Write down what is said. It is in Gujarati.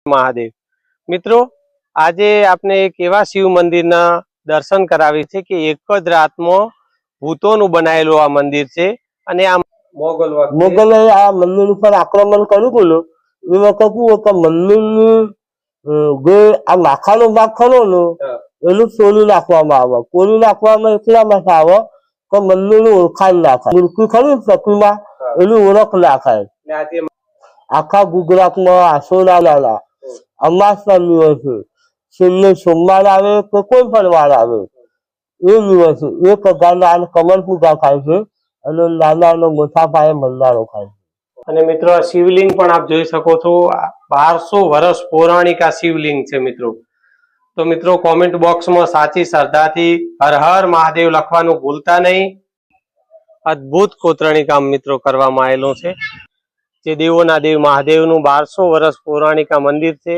મહાદેવ મિત્રો, આજે આપણે એક એવા શિવ મંદિરના દર્શન કરાવી છે કે એક જ રાતમાં ભૂતોનું બનાયેલું આ મંદિર છે અને આ મોગલોએ આ મંદિર ઉપર આક્રમણ કર્યું હતું એ વખત મંદિરની જે આ માથાનો ભાગ ખરો ને એનું તોડી નાખવામાં આવે. તોડી નાખવામાં એટલા માટે આવે કે મંદિરની ઓળખાણ ના થાય. મૂર્તિ ખરી પ્રતિમા એની ઓળખ ના થાય. આખા ગુજરાતમાં આશોરા લાલા અમાસના દિવસે છેલ્લે સોમવાર આવે કે કોઈ પણ વાર આવે એ દિવસે 1000 કમળ પૂજા થાય છે અને નાના મોટા પાયે ભંડારો થાય છે. અને મિત્રો આ શિવલિંગ પણ આપ જોઈ શકો છો. 1200 વર્ષ પૌરાણિક આ શિવલિંગ છે મિત્રો. તો મિત્રો કોમેન્ટ બોક્સમાં સાચી શ્રદ્ધાથી હર હર મહાદેવ લખવાનું ભૂલતા નહીં. અદ્ભુત કોતરણી કામ મિત્રો કરવામાં આવેલું છે. જે દેવોના દેવ મહાદેવનું 1200 વર્ષ પૌરાણિક આ મંદિર છે.